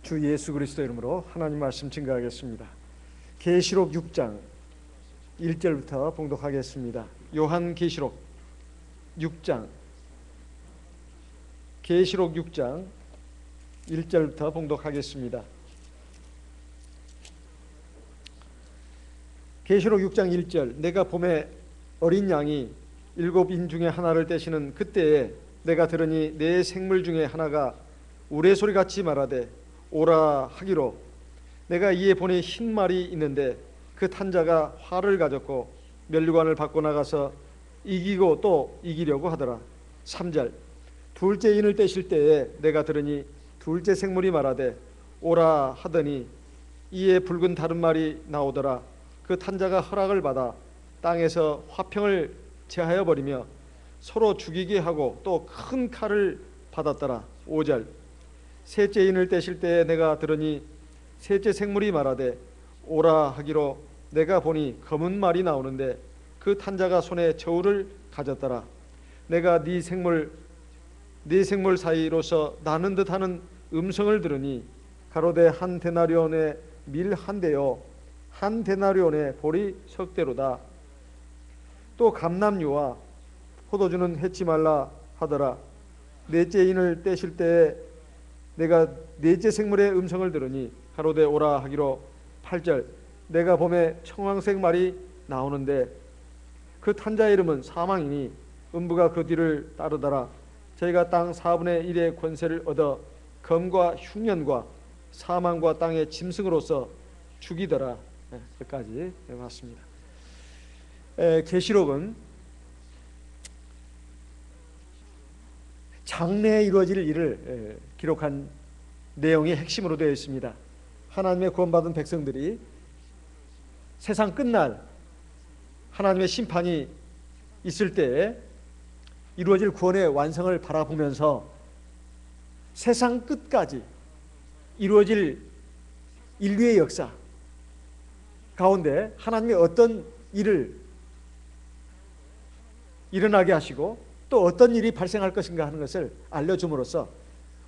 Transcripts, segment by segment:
주 예수 그리스도 이름으로 하나님 말씀 증거하겠습니다. 계시록 6장 1절부터 봉독하겠습니다. 요한계시록 6장 1절부터 봉독하겠습니다. 계시록 6장 1절. 내가 봄에 어린 양이 7인 중에 하나를 떼시는 그때에 내가 들으니 내 생물 중에 하나가 우레소리같이 말하되 오라 하기로, 내가 이에 보니 흰 말이 있는데 그 탄 자가 활을 가졌고 면류관을 받고 나가서 이기고 또 이기려고 하더라. 3절. 둘째 인을 떼실 때에 내가 들으니 둘째 생물이 말하되 오라 하더니 이에 붉은 다른 말이 나오더라. 그 탄 자가 허락을 받아 땅에서 화평을 제하여 버리며 서로 죽이게 하고 또 큰 칼을 받았더라. 5절. 셋째 인을 떼실 때에 내가 들으니 셋째 생물이 말하되 오라 하기로, 내가 보니 검은 말이 나오는데 그 탄 자가 손에 저울을 가졌더라. 내가 네 생물 사이로서 나는 듯하는 음성을 들으니 가로되 한 데나리온의 밀 한 대요 한 데나리온의 보리 석 대로다. 또 감람류와 포도주는 해치 말라 하더라. 넷째 인을 떼실 때에 내가 넷째 생물의 음성을 들으니 가로되 오라 하기로. 8절. 내가 봄에 청황색 말이 나오는데 그 탄자의 이름은 사망이니 음부가 그 뒤를 따르더라. 저희가 땅 4분의 1의 권세를 얻어 검과 흉년과 사망과 땅의 짐승으로서 죽이더라. 여기까지 맞습니다. 계시록은 장래에 이루어질 일을 기록한 내용이 핵심으로 되어 있습니다. 하나님의 구원받은 백성들이 세상 끝날 하나님의 심판이 있을 때에 이루어질 구원의 완성을 바라보면서 세상 끝까지 이루어질 인류의 역사 가운데 하나님이 어떤 일을 일어나게 하시고 또 어떤 일이 발생할 것인가 하는 것을 알려줌으로써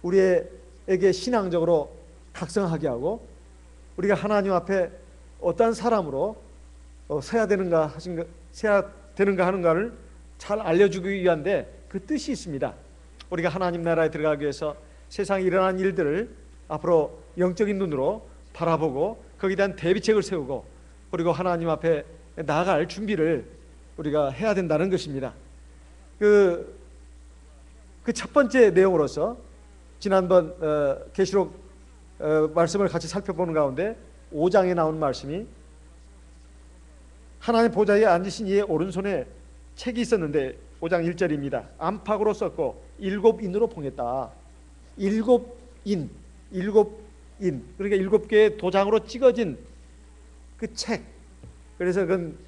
우리에게 신앙적으로 각성하게 하고 우리가 하나님 앞에 어떠한 사람으로 서야 되는가 하는가를 잘 알려주기 위한데 그 뜻이 있습니다. 우리가 하나님 나라에 들어가기 위해서 세상에 일어난 일들을 앞으로 영적인 눈으로 바라보고 거기에 대한 대비책을 세우고 그리고 하나님 앞에 나아갈 준비를 우리가 해야 된다는 것입니다. 그 첫 번째 내용으로서 지난번 계시록 말씀을 같이 살펴보는 가운데 5장에 나온 말씀이 하나님 보좌에 앉으신 이의 오른손에 책이 있었는데 5장 1절입니다. 안팎으로 썼고 7인으로 봉했다. 7인 그러니까 7개의 도장으로 찍어진 그 책. 그래서 그건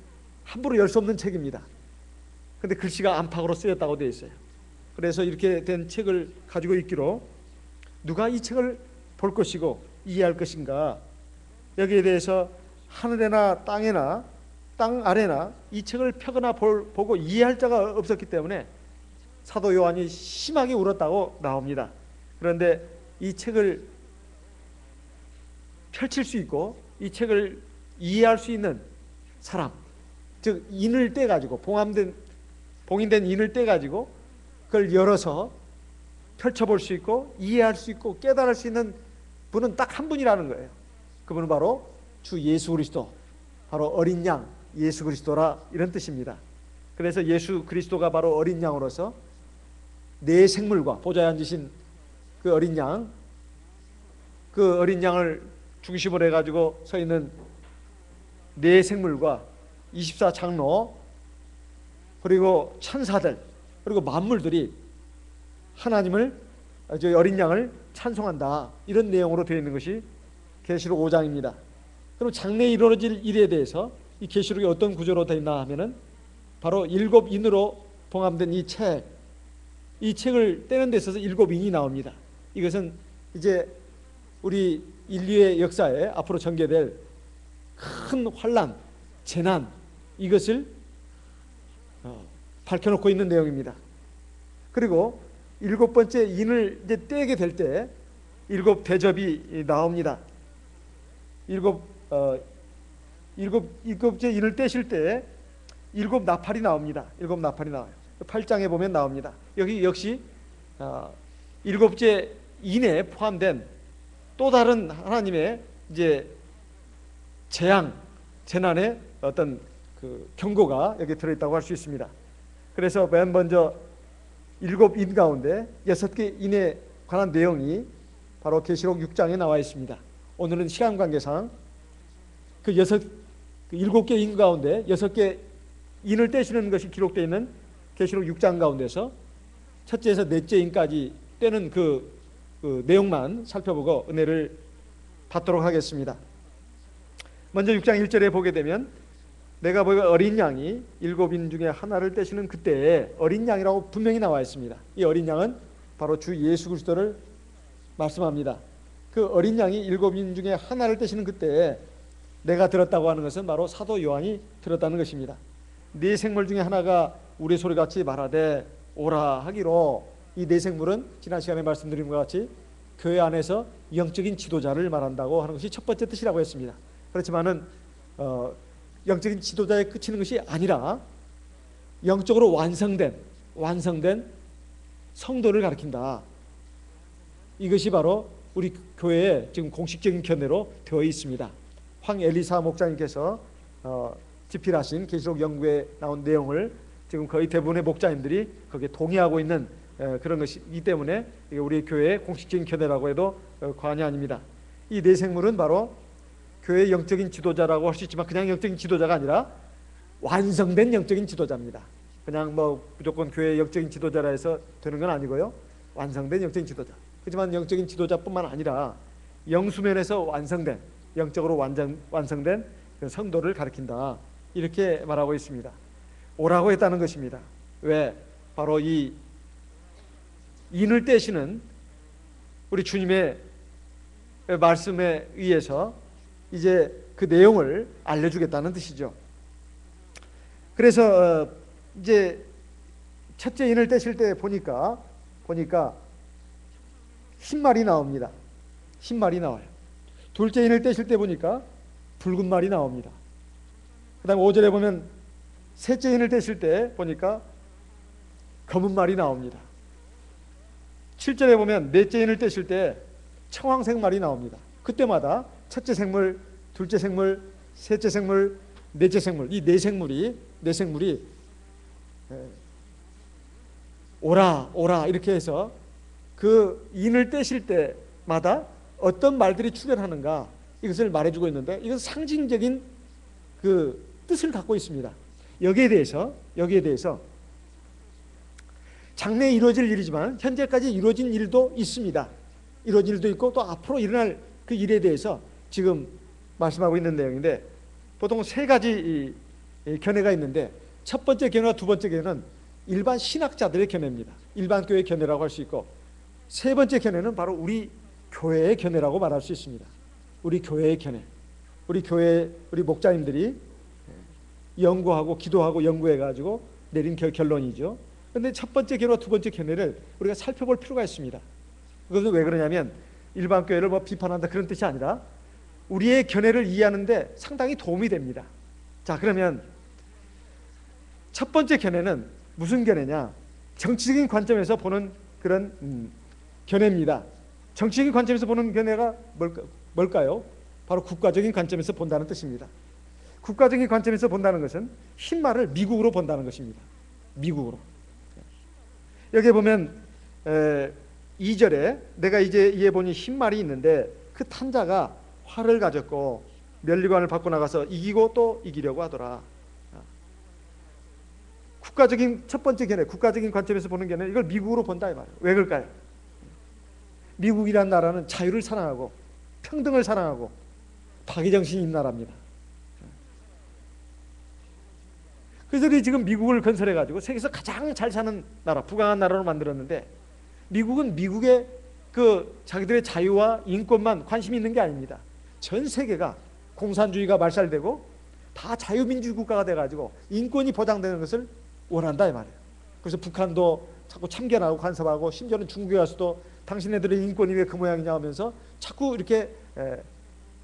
함부로 열 수 없는 책입니다. 근데 글씨가 안팎으로 쓰였다고 되어 있어요. 그래서 이렇게 된 책을 가지고 있기로 누가 이 책을 볼 것이고 이해할 것인가, 여기에 대해서 하늘에나 땅에나 땅 아래나 이 책을 펴거나 보고 이해할 자가 없었기 때문에 사도 요한이 심하게 울었다고 나옵니다. 그런데 이 책을 펼칠 수 있고 이 책을 이해할 수 있는 사람, 즉 인을 떼가지고 봉인된 인을 떼가지고 그걸 열어서 펼쳐볼 수 있고 이해할 수 있고 깨달을 수 있는 분은 딱 한 분이라는 거예요. 그분은 바로 주 예수 그리스도, 바로 어린 양 예수 그리스도라, 이런 뜻입니다. 그래서 예수 그리스도가 바로 어린 양으로서 네 생물과 보좌에 앉으신 그 어린 양, 그 어린 양을 중심으로 해가지고 서 있는 네 생물과 24장로 그리고 천사들 그리고 만물들이 하나님을, 저 어린 양을 찬송한다, 이런 내용으로 되어 있는 것이 계시록 5장입니다. 그럼 장래에 이루어질 일에 대해서 이 계시록이 어떤 구조로 되어 있나 하면은 바로 7인으로 봉함된 이 책을 떼는 데 있어서 7인이 나옵니다. 이것은 이제 우리 인류의 역사에 앞으로 전개될 큰 환난, 재난, 이것을 밝혀놓고 있는 내용입니다. 그리고 7번째 인을 이제 떼게 될 때 일곱 대접이 나옵니다. 일곱째 인을 떼실 때 일곱 나팔이 나옵니다. 일곱 나팔이 나와요. 8장에 보면 나옵니다. 여기 역시 일곱째 인에 포함된 또 다른 하나님의 이제 재앙, 재난의 어떤 그 경고가 여기 들어있다고 할 수 있습니다. 그래서 맨 먼저 일곱 인 가운데 6개 인에 관한 내용이 바로 계시록 6장에 나와 있습니다. 오늘은 시간 관계상 그 7개 인 가운데 6개 인을 떼시는 것이 기록되어 있는 계시록 6장 가운데서 첫째에서 넷째 인까지 떼는 그 내용만 살펴보고 은혜를 받도록 하겠습니다. 먼저 6장 1절에 보게 되면 내가 보기에 어린 양이 7인 중에 하나를 떼시는 그때에 어린 양이라고 분명히 나와 있습니다. 이 어린 양은 바로 주 예수 그리스도를 말씀합니다. 그 어린 양이 7인 중에 하나를 떼시는 그때에 내가 들었다고 하는 것은 바로 사도 요한이 들었다는 것입니다. 네 생물 중에 하나가 우리 소리같이 말하되 오라 하기로, 이 네 생물은 지난 시간에 말씀드린 것 같이 교회 안에서 영적인 지도자를 말한다고 하는 것이 첫 번째 뜻이라고 했습니다. 그렇지만은 영적인 지도자에 그치는 것이 아니라 영적으로 완성된 성도를 가리킨다. 이것이 바로 우리 교회의 지금 공식적인 견해로 되어 있습니다. 황엘리사 목사님께서 집필하신 계시록 연구에 나온 내용을 지금 거의 대부분의 목자님들이 거기에 동의하고 있는 그런 것이기 때문에 우리 교회의 공식적인 견해라고 해도 과언이 아닙니다. 이 네 생물은 바로 교회의 영적인 지도자라고 할 수 있지만 그냥 영적인 지도자가 아니라 완성된 영적인 지도자입니다. 그냥 뭐 무조건 교회의 영적인 지도자라 해서 되는 건 아니고요. 완성된 영적인 지도자. 하지만 영적인 지도자뿐만 아니라 영수면에서 완성된, 영적으로 완성된 성도를 가리킨다. 이렇게 말하고 있습니다. 오라고 했다는 것입니다. 왜? 바로 이 인을 떼시는 우리 주님의 말씀에 의해서 이제 그 내용을 알려주겠다는 뜻이죠. 그래서 이제 첫째 인을 떼실 때 보니까 흰말이 나옵니다. 흰말이 나와요. 둘째 인을 떼실 때 보니까 붉은 말이 나옵니다. 그 다음에 5절에 보면 셋째 인을 떼실 때 보니까 검은 말이 나옵니다. 7절에 보면 넷째 인을 떼실 때 청황색 말이 나옵니다. 그때마다 첫째 생물, 둘째 생물, 셋째 생물, 넷째 생물, 이 네 생물이 오라 이렇게 해서 그 인을 떼실 때마다 어떤 말들이 출현하는가, 이것을 말해주고 있는데 이것은 상징적인 그 뜻을 갖고 있습니다. 여기에 대해서 장래에 이루어질 일이지만 현재까지 이루어진 일도 있습니다. 이루어진 일도 있고 또 앞으로 일어날 그 일에 대해서 지금 말씀하고 있는 내용인데, 보통 세 가지 견해가 있는데 첫 번째 견해와 두 번째 견해는 일반 신학자들의 견해입니다. 일반 교회의 견해라고 할 수 있고, 세 번째 견해는 바로 우리 교회의 견해라고 말할 수 있습니다. 우리 교회의 견해, 우리 목자님들이 연구하고 기도하고 연구해가지고 내린 결론이죠. 그런데 첫 번째 견해와 두 번째 견해를 우리가 살펴볼 필요가 있습니다. 그것은 왜 그러냐면 일반 교회를 뭐 비판한다 그런 뜻이 아니라 우리의 견해를 이해하는데 상당히 도움이 됩니다. 자, 그러면 첫 번째 견해는 무슨 견해냐? 정치적인 관점에서 보는 그런 견해입니다. 정치적인 관점에서 보는 견해가 뭘까요? 바로 국가적인 관점에서 본다는 뜻입니다. 국가적인 관점에서 본다는 것은 흰말을 미국으로 본다는 것입니다. 미국으로. 여기 보면 2절에 내가 이제 이에 보니 흰말이 있는데 그 탄자가 활을 가졌고 면류관을 받고 나가서 이기고 또 이기려고 하더라. 국가적인 첫 번째 견해, 국가적인 관점에서 보는 견해, 이걸 미국으로 본다 이 말이에요. 왜 그럴까요? 미국이란 나라는 자유를 사랑하고 평등을 사랑하고 박애정신이 있는 나라입니다. 그래서 지금 미국을 건설해가지고 세계에서 가장 잘 사는 나라, 부강한 나라로 만들었는데, 미국은 미국의 그 자기들의 자유와 인권만 관심이 있는 게 아닙니다. 전 세계가 공산주의가 말살되고 다 자유민주주의 국가가 돼가지고 인권이 보장되는 것을 원한다 이 말이에요. 그래서 북한도 자꾸 참견하고 간섭하고 심지어는 중국에 가서도 당신네들의 인권이 왜 그 모양이냐 하면서 자꾸 이렇게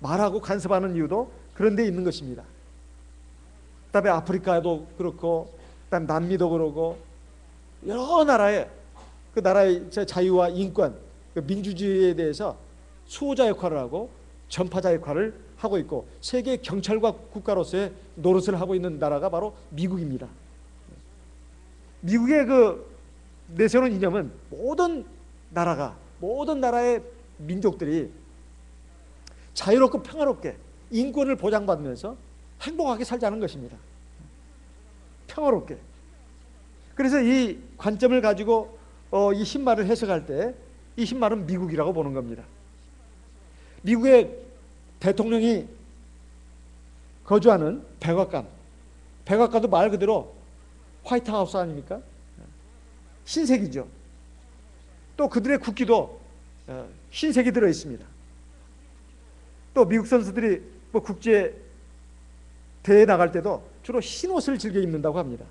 말하고 간섭하는 이유도 그런 데 있는 것입니다. 그다음에 아프리카도 그렇고, 그다음 남미도 그러고, 여러 나라의 그 나라의 자유와 인권, 그 민주주의에 대해서 수호자 역할을 하고 전파자 역할을 하고 있고, 세계 경찰과 국가로서의 노릇을 하고 있는 나라가 바로 미국입니다. 미국의 그 내세우는 이념은 모든 나라의 민족들이 자유롭고 평화롭게 인권을 보장받으면서 행복하게 살자는 것입니다. 평화롭게. 그래서 이 관점을 가지고 이 신말을 해석할 때 이 신말은 미국이라고 보는 겁니다. 미국의 대통령이 거주하는 백악관도 말 그대로 화이트하우스 아닙니까? 흰색이죠. 또 그들의 국기도 흰색이 들어 있습니다. 또 미국 선수들이 뭐 국제 대회에 나갈 때도 주로 흰 옷을 즐겨 입는다고 합니다.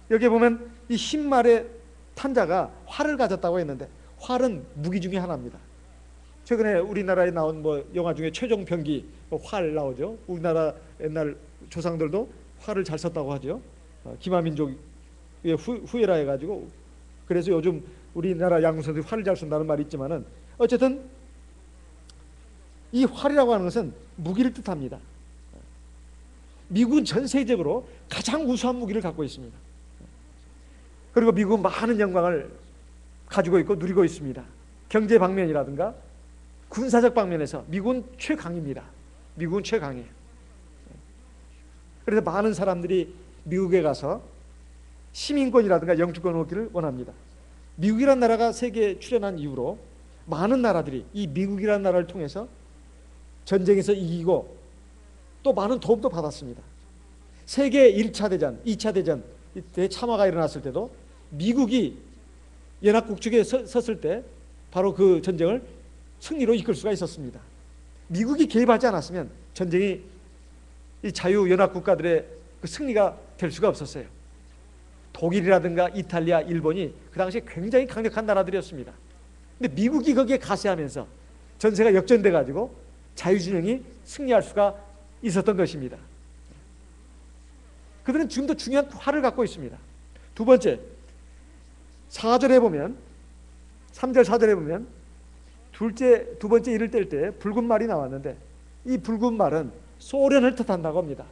여기에 보면 이 흰말의 탄자가 활을 가졌다고 했는데, 활은 무기 중에 하나입니다. 최근에 우리나라에 나온 뭐 영화 중에 최종병기 활 나오죠. 우리나라 옛날 조상들도 활을 잘 썼다고 하죠. 기마민족의 후예라 해가지고, 그래서 요즘 우리나라 야구 선수들이 활을 잘 쏜다는 말이 있지만은, 어쨌든 이 활이라고 하는 것은 무기를 뜻합니다. 미국은 전 세계적으로 가장 우수한 무기를 갖고 있습니다. 그리고 미국은 많은 영광을 가지고 있고 누리고 있습니다. 경제 방면이라든가 군사적 방면에서 미국은 최강입니다. 미국은 최강이에요. 그래서 많은 사람들이 미국에 가서 시민권이라든가 영주권을 얻기를 원합니다. 미국이라는 나라가 세계에 출현한 이후로 많은 나라들이 이 미국이라는 나라를 통해서 전쟁에서 이기고 또 많은 도움도 받았습니다. 세계 1차 대전, 2차 대전 이때 참화가 일어났을 때도 미국이 연합국 측에 섰을 때 바로 그 전쟁을 승리로 이끌 수가 있었습니다. 미국이 개입하지 않았으면 전쟁이 이 자유연합국가들의 그 승리가 될 수가 없었어요. 독일이라든가 이탈리아, 일본이 그 당시에 굉장히 강력한 나라들이었습니다. 근데 미국이 거기에 가세하면서 전세가 역전돼 가지고 자유진영이 승리할 수가 있었던 것입니다. 그들은 지금도 중요한 활을 갖고 있습니다. 두 번째, 4절에 보면, 3절 4절에 보면 두 번째 일을 뗄 때 붉은 말이 나왔는데, 이 붉은 말은 소련을 뜻한다고 합니다.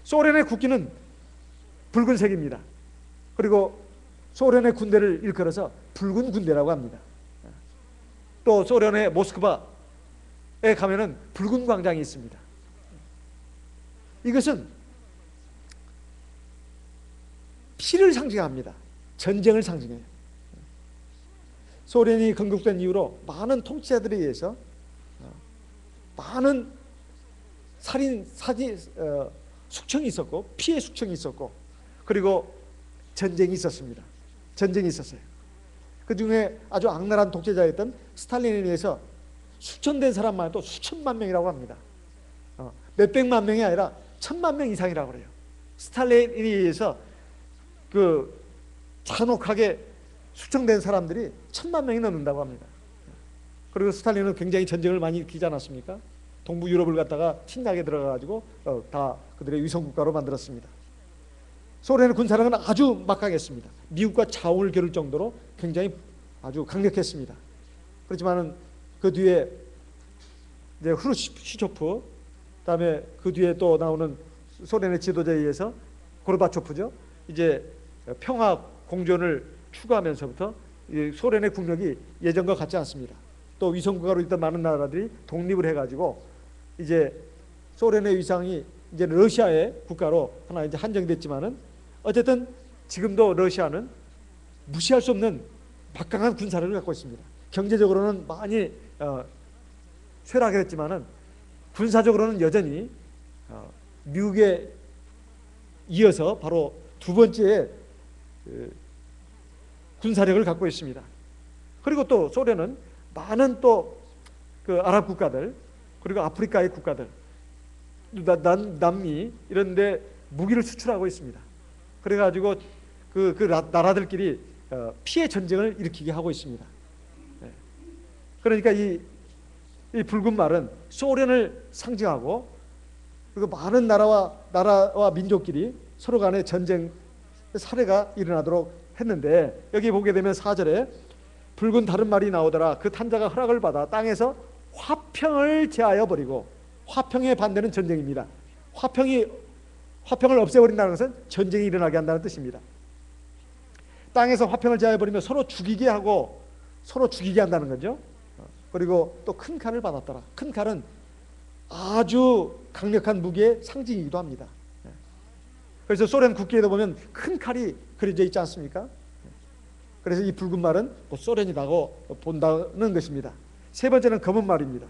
소련의 국기는 붉은색입니다. 그리고 소련의 군대를 일컬어서 붉은 군대라고 합니다. 또 소련의 모스크바에 가면은 붉은 광장이 있습니다. 이것은 피를 상징합니다. 전쟁을 상징해요. 소련이 건국된 이후로 많은 통치자들에 의해서 많은 숙청이 있었고, 피해 숙청이 있었고, 그리고 전쟁이 있었습니다. 전쟁이 있었어요. 그 중에 아주 악랄한 독재자였던 스탈린에 의해서 수천된 사람만 해도 수천만 명이라고 합니다. 몇백만 명이 아니라 천만 명 이상이라고 그래요. 스탈린에 의해서 그 잔혹하게 수청된 사람들이 천만 명이 넘는다고 합니다. 그리고 스탈린은 굉장히 전쟁을 많이 일으키지 않았습니까? 동부 유럽을 갖다가 침략에 들어가가지고 다 그들의 위성국가로 만들었습니다. 소련의 군사력은 아주 막강했습니다. 미국과 자원을 겨룰 정도로 굉장히 아주 강력했습니다. 그렇지만은 그 뒤에 이제 후르시초프, 그다음에 그 뒤에 또 나오는 소련의 지도자에 의해서 고르바초프죠. 이제 평화 공존을 추구하면서부터 소련의 국력이 예전과 같지 않습니다. 또 위성국가로 있던 많은 나라들이 독립을 해가지고 이제 소련의 위상이 이제 러시아의 국가로 하나 이제 한정됐지만은, 어쨌든 지금도 러시아는 무시할 수 없는 막강한 군사력을 갖고 있습니다. 경제적으로는 많이 쇠락을 했지만은 군사적으로는 여전히 미국에 이어서 바로 두 번째 군사력을 갖고 있습니다. 그리고 또 소련은 많은 또 그 아랍 국가들, 그리고 아프리카의 국가들, 남미 이런 데 무기를 수출하고 있습니다. 그래가지고 그 나라들끼리 피해 전쟁을 일으키게 하고 있습니다. 그러니까 이 붉은 말은 소련을 상징하고, 그리고 많은 나라와 민족끼리 서로 간에 전쟁 사례가 일어나도록 했는데, 여기 보게 되면 4절에 붉은 다른 말이 나오더라. 그 탄자가 허락을 받아 땅에서 화평을 제하여 버리고, 화평의 반대는 전쟁입니다. 화평을 없애버린다는 것은 전쟁이 일어나게 한다는 뜻입니다. 땅에서 화평을 제하여 버리면 서로 죽이게 하고 서로 죽이게 한다는 거죠. 그리고 또 큰 칼을 받았더라. 큰 칼은 아주 강력한 무기의 상징이기도 합니다. 그래서 소련 국기에도 보면 큰 칼이 그려져 있지 않습니까? 그래서 이 붉은 말은 소련이라고 본다는 것입니다. 세 번째는 검은 말입니다.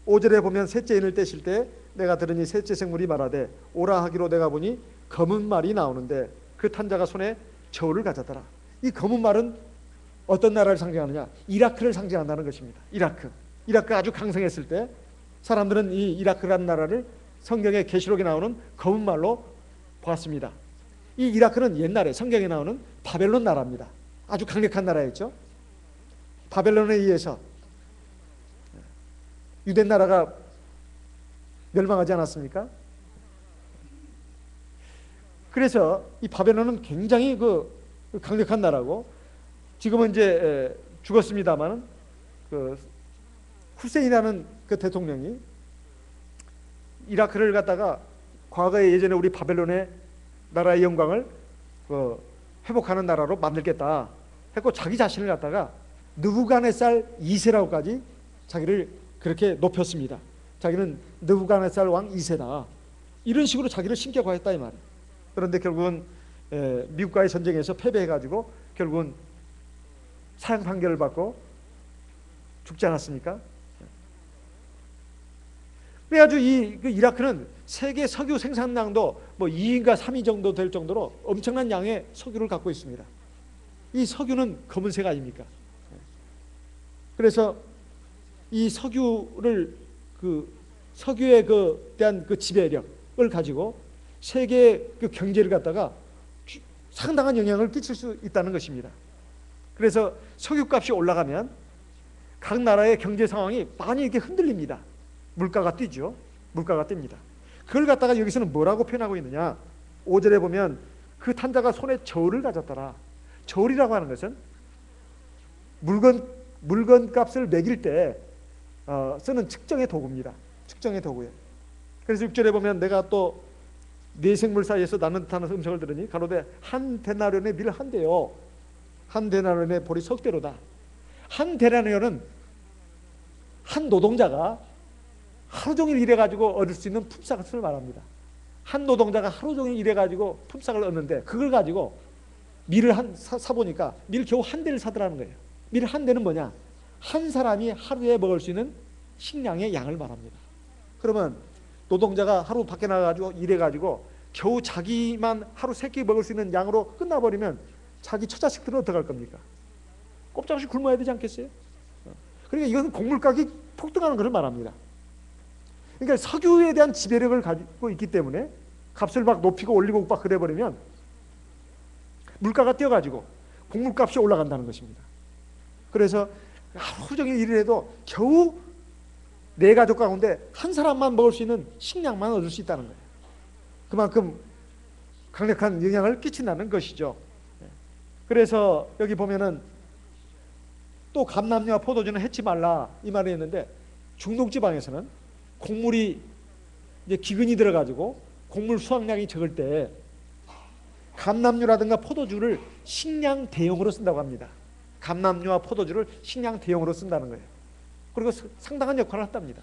5절에 보면 셋째 인을 떼실 때 내가 들으니 셋째 생물이 말하되 오라 하기로 내가 보니 검은 말이 나오는데 그 탄자가 손에 저울을 가졌더라. 이 검은 말은 어떤 나라를 상징하느냐? 이라크를 상징한다는 것입니다. 이라크 아주 강성했을 때 사람들은 이 이라크라는 나라를 성경의 계시록에 나오는 검은 말로 보았습니다. 이 이라크는 옛날에 성경에 나오는 바벨론 나라입니다. 아주 강력한 나라였죠. 바벨론에 의해서 유대 나라가 멸망하지 않았습니까? 그래서 이 바벨론은 굉장히 강력한 나라고, 지금은 이제 죽었습니다만 그 후세인이라는 그 대통령이 이라크를 갖다가 과거에 예전에 우리 바벨론의 나라의 영광을 회복하는 나라로 만들겠다 했고, 자기 자신을 갖다가 느부갓네살 2세라고까지 자기를 그렇게 높였습니다. 자기는 느부갓네살 왕 2세다, 이런 식으로 자기를 신격화했다 이 말이에요. 그런데 결국은 미국과의 전쟁에서 패배해가지고 결국은 사형 판결을 받고 죽지 않았습니까? 그래가지고 그 이라크는 세계 석유 생산량도 2인가 3위 정도 될 정도로 엄청난 양의 석유를 갖고 있습니다. 이 석유는 검은색 아닙니까? 그래서 이 석유에 대한 그 지배력을 가지고 세계 그 경제를 갖다가 상당한 영향을 끼칠 수 있다는 것입니다. 그래서 석유값이 올라가면 각 나라의 경제 상황이 많이 이렇게 흔들립니다. 물가가 뛰죠. 물가가 뜹니다. 그걸 갖다가 여기서는 뭐라고 표현하고 있느냐? 5절에 보면 그 탄자가 손에 저울을 가졌더라. 저울이라고 하는 것은 물건 값을 매길 때 쓰는 측정의 도구입니다. 측정의 도구예요. 그래서 6절에 보면 내가 또 네 생물 사이에서 나는 듯한 음성을 들으니 가로되 한 데나리온의 밀 한 대요, 한 데나리온의 보리 석 대로다. 한 데나리온은 한 노동자가 하루 종일 일해가지고 얻을 수 있는 품삯을 말합니다. 한 노동자가 하루 종일 일해가지고 품삯을 얻는데, 그걸 가지고 밀을 사보니까 밀 겨우 한 대를 사더라는 거예요. 밀 한 대는 뭐냐? 한 사람이 하루에 먹을 수 있는 식량의 양을 말합니다. 그러면 노동자가 하루 밖에 나가가지고 일해가지고 겨우 자기만 하루 3끼 먹을 수 있는 양으로 끝나버리면 자기 처자식들은 어떡할 겁니까? 꼼짝없이 굶어야 되지 않겠어요? 그러니까 이것은 곡물가격이 폭등하는 것을 말합니다. 그러니까 석유에 대한 지배력을 가지고 있기 때문에 값을 막 높이고 올리고 막 그래버리면 물가가 뛰어가지고 곡물값이 올라간다는 것입니다. 그래서 하루 종일 일을 해도 겨우 네 가족 가운데 한 사람만 먹을 수 있는 식량만 얻을 수 있다는 거예요. 그만큼 강력한 영향을 끼친다는 것이죠. 그래서 여기 보면은 또 감람류와 포도주는 해치 말라 이 말이 있는데, 중동 지방에서는 곡물이 이제 기근이 들어가지고 곡물 수확량이 적을 때 감람류라든가 포도주를 식량 대용으로 쓴다고 합니다. 감람류와 포도주를 식량 대용으로 쓴다는 거예요. 그리고 상당한 역할을 한답니다.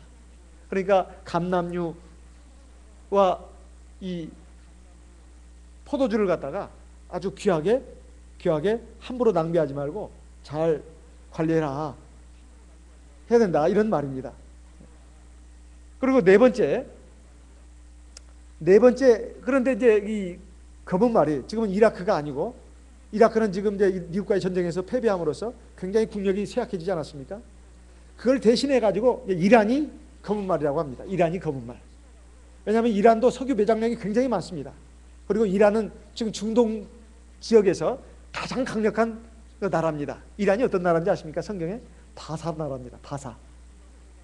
그러니까 감람류와 이 포도주를 갖다가 아주 귀하게 함부로 낭비하지 말고 잘 관리해라, 해야 된다, 이런 말입니다. 그리고 네 번째, 그런데 이제 이 검은 말이 지금은 이라크가 아니고, 이라크는 지금 이제 미국과의 전쟁에서 패배함으로써 굉장히 국력이 쇠약해지지 않았습니까? 그걸 대신해 가지고 이란이 검은 말이라고 합니다. 이란이 검은 말. 왜냐하면 이란도 석유 매장량이 굉장히 많습니다. 그리고 이란은 지금 중동 지역에서 가장 강력한 그 나라입니다. 이란이 어떤 나라인지 아십니까? 성경에 바사 나라입니다. 바사.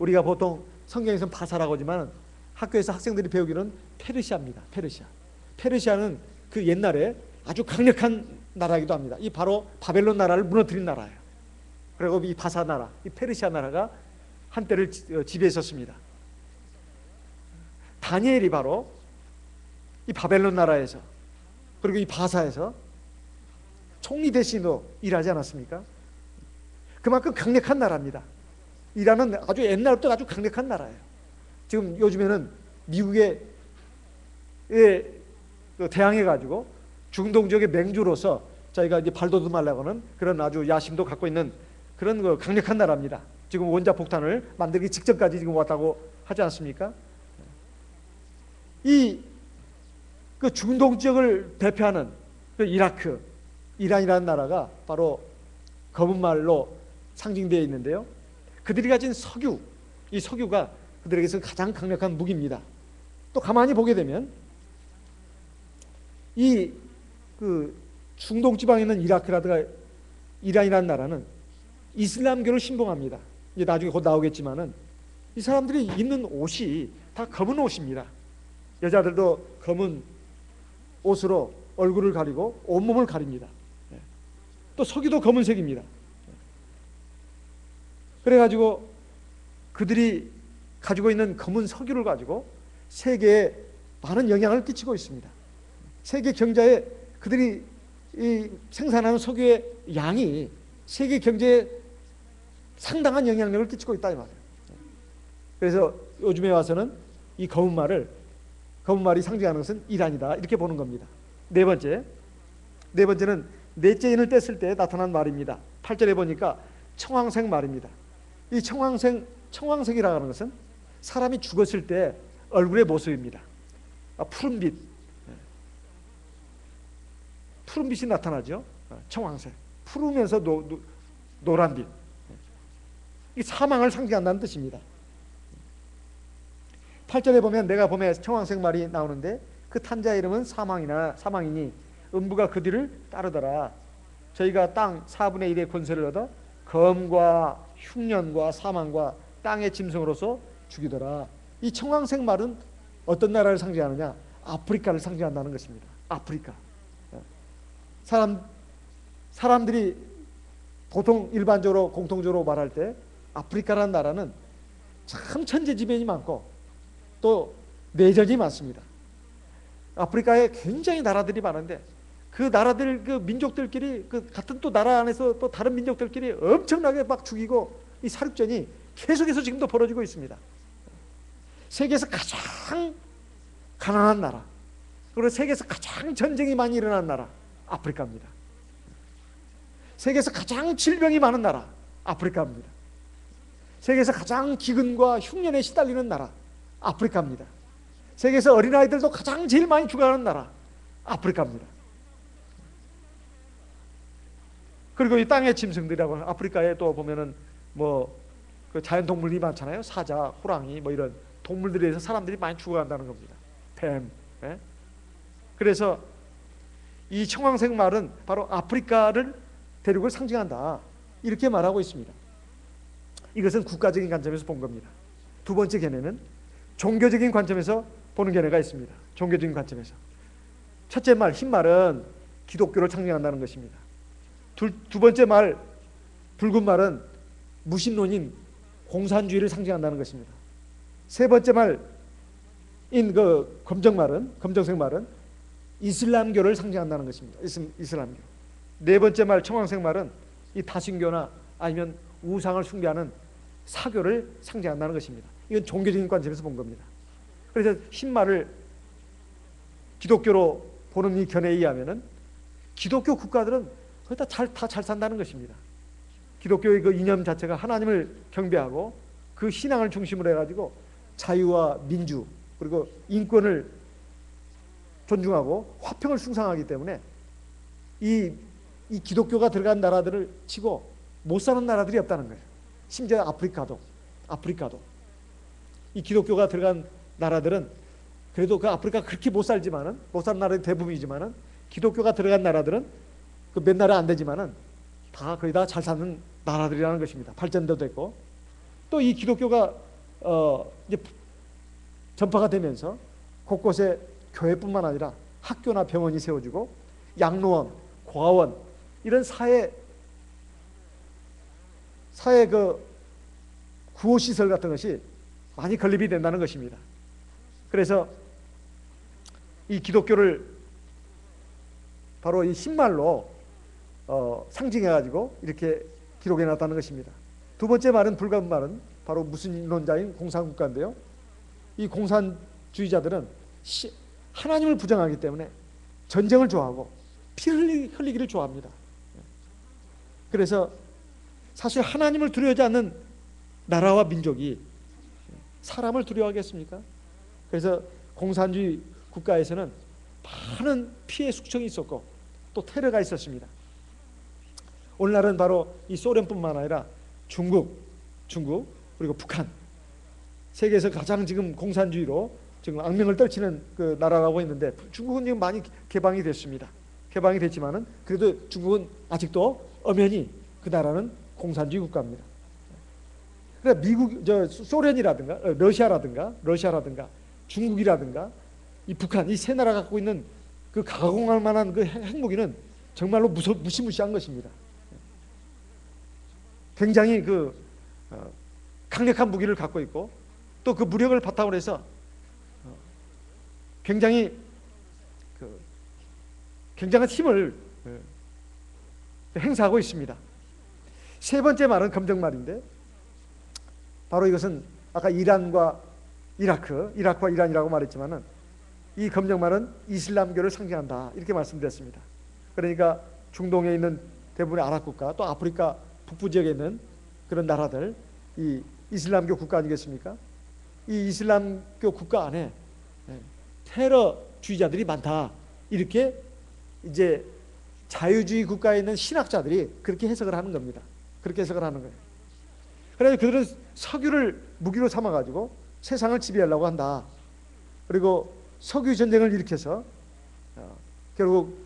우리가 보통 성경에서는 바사라고 하지만 학교에서 학생들이 배우기로는 페르시아입니다. 페르시아. 페르시아는 그 옛날에 아주 강력한 나라이기도 합니다. 이 바로 바벨론 나라를 무너뜨린 나라예요. 그리고 이 바사 나라, 이 페르시아 나라가 한때를 지배했었습니다. 다니엘이 바로 이 바벨론 나라에서 그리고 이 바사에서 총리 대신으로 일하지 않았습니까? 그만큼 강력한 나라입니다. 이란은 아주 옛날부터 아주 강력한 나라예요. 지금 요즘에는 미국에 대항해가지고 중동 지역의 맹주로서 저희가 이제 발돋움 하려고 하는 그런 아주 야심도 갖고 있는 그런 그 강력한 나라입니다. 지금 원자폭탄을 만들기 직전까지 지금 왔다고 하지 않습니까? 그 중동 지역을 대표하는 그 이라크, 이란이라는 나라가 바로 검은 말로 상징되어 있는데요. 그들이 가진 석유, 이 석유가 그들에게서 가장 강력한 무기입니다. 또 가만히 보게 되면 그 중동 지방에 있는 이라크라든가 이란이라는 나라는 이슬람교를 신봉합니다. 이제 나중에 곧 나오겠지만은 이 사람들이 입는 옷이 다 검은 옷입니다. 여자들도 검은 옷으로 얼굴을 가리고 온몸을 가립니다. 또 석유도 검은색입니다. 그래가지고 그들이 가지고 있는 검은 석유를 가지고 세계에 많은 영향을 끼치고 있습니다. 세계 경제에 그들이 생산하는 석유의 양이 세계 경제에 상당한 영향력을 끼치고 있다 이 말이에요. 그래서 요즘에 와서는 이 검은 말이 상징하는 것은 이란이다 이렇게 보는 겁니다. 네 번째는 넷째 인을 뗐을 때 나타난 말입니다. 8절에 보니까 청황색 말입니다. 이 청황색이라고 하는 것은 사람이 죽었을 때 얼굴의 모습입니다. 푸른빛, 푸른빛이 나타나죠. 청황색, 푸르면서 노란빛. 이 사망을 상징한다는 뜻입니다. 8절에 보면 내가 봄에 청황색 말이 나오는데 그 탄자의 이름은 사망이니 음부가 그 뒤를 따르더라. 저희가 땅 4분의 1의 권세를 얻어 검과 흉년과 사망과 땅의 짐승으로서 죽이더라. 이 청황색 말은 어떤 나라를 상징하느냐? 아프리카를 상징한다는 것입니다. 아프리카. 사람들이 보통 일반적으로 공통적으로 말할 때 아프리카라는 나라는 참 천재지변이 많고 또 내전이 많습니다. 아프리카에 굉장히 나라들이 많은데 그 나라들 그 민족들끼리 그 같은 또 나라 안에서 또 다른 민족들끼리 엄청나게 막 죽이고 이 사륙전이 계속해서 지금도 벌어지고 있습니다. 세계에서 가장 가난한 나라 그리고 세계에서 가장 전쟁이 많이 일어난 나라 아프리카입니다. 세계에서 가장 질병이 많은 나라 아프리카입니다. 세계에서 가장 기근과 흉년에 시달리는 나라 아프리카입니다. 세계에서 어린아이들도 가장 제일 많이 죽어가는 나라 아프리카입니다. 그리고 이 땅의 짐승들이라고 하는 아프리카에 또 보면은 그 자연동물이 많잖아요. 사자, 호랑이 이런 동물들에 의해서 사람들이 많이 죽어간다는 겁니다. 뱀. 예? 그래서 이 청황색 말은 바로 아프리카를 대륙을 상징한다 이렇게 말하고 있습니다. 이것은 국가적인 관점에서 본 겁니다. 두 번째 견해는 종교적인 관점에서 보는 견해가 있습니다. 종교적인 관점에서 첫째 말, 흰 말은 기독교를 상징한다는 것입니다. 두 번째 말, 붉은 말은 무신론인 공산주의를 상징한다는 것입니다. 세 번째 말인 그 검정색 말은 이슬람교를 상징한다는 것입니다. 이슬람교. 네 번째 말, 청황색 말은 이 다신교나 아니면 우상을 숭배하는 사교를 상징한다는 것입니다. 이건 종교적인 관점에서 본 겁니다. 그래서 흰 말을 기독교로 보는 이 견해에 의하면은 기독교 국가들은 거의 다 잘 산다는 것입니다. 기독교의 그 이념 자체가 하나님을 경배하고 그 신앙을 중심으로 해가지고 자유와 민주 그리고 인권을 존중하고 화평을 숭상하기 때문에 이 기독교가 들어간 나라들을 치고 못 사는 나라들이 없다는 거예요. 심지어 아프리카도 이 기독교가 들어간 나라들은 그래도 그 아프리카 그렇게 못 사는 나라들이 대부분이지만은 기독교가 들어간 나라들은 그 몇 나라 안 되지만은 다 거의 다 잘 사는 나라들이라는 것입니다. 발전도 됐고, 또 이 기독교가 이제 전파가 되면서 곳곳에 교회뿐만 아니라 학교나 병원이 세워지고 양로원, 고아원 이런 사회 그 구호시설 같은 것이 많이 건립이 된다는 것입니다. 그래서 이 기독교를 바로 이 신말로 상징해가지고 이렇게 기록해 놨다는 것입니다. 두 번째 말은 불가분 말은 바로 무신론자인 공산국가인데요. 이 공산주의자들은 하나님을 부정하기 때문에 전쟁을 좋아하고 피 흘리기를 좋아합니다. 그래서 사실 하나님을 두려워하지 않는 나라와 민족이 사람을 두려워하겠습니까? 그래서 공산주의 국가에서는 많은 피해 숙청이 있었고 또 테러가 있었습니다. 오늘날은 바로 이 소련뿐만 아니라 중국 그리고 북한, 세계에서 가장 지금 공산주의로 지금 악명을 떨치는 그 나라라고 했는데, 중국은 지금 많이 개방이 됐습니다. 개방이 됐지만은 그래도 중국은 아직도 엄연히 그 나라는 공산주의 국가입니다. 그러니까 소련이라든가 러시아라든가 중국이라든가 이 북한, 이 세 나라가 갖고 있는 그 가공할 만한 그 핵무기는 정말로 무시무시한 것입니다. 굉장히 강력한 무기를 갖고 있고 또 그 무력을 바탕으로 해서 굉장히 굉장한 힘을 행사하고 있습니다. 세 번째 말은 검정말인데, 바로 이것은 아까 이란과 이라크와 이란이라고 말했지만은 이 검정말은 이슬람교를 상징한다 이렇게 말씀드렸습니다. 그러니까 중동에 있는 대부분의 아랍 국가, 또 아프리카 북부 지역에 있는 그런 나라들, 이 이슬람교 국가 아니겠습니까? 이 이슬람교 국가 안에 테러주의자들이 많다 이렇게 이제 자유주의 국가에 있는 신학자들이 그렇게 해석을 하는 겁니다. 그렇게 해석을 하는 거예요. 그래서 그들은 석유를 무기로 삼아가지고 세상을 지배하려고 한다. 그리고 석유 전쟁을 일으켜서 결국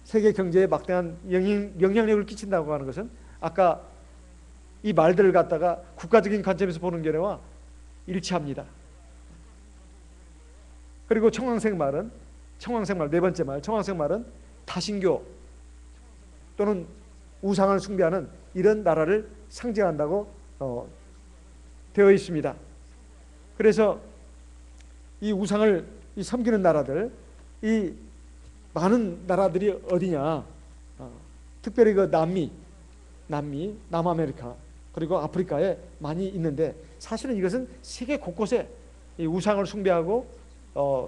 세계 경제에 막대한 영향력을 끼친다고 하는 것은 아까 이 말들을 갖다가 국가적인 관점에서 보는 견해와 일치합니다. 그리고 청황색 말, 네 번째 말, 청황색 말은 다신교 또는 우상을 숭배하는 이런 나라를 상징한다고 되어 있습니다. 그래서 이 우상을 섬기는 나라들, 이 많은 나라들이 어디냐? 특별히 그 남미, 남아메리카 그리고 아프리카에 많이 있는데, 사실은 이것은 세계 곳곳에 이 우상을 숭배하고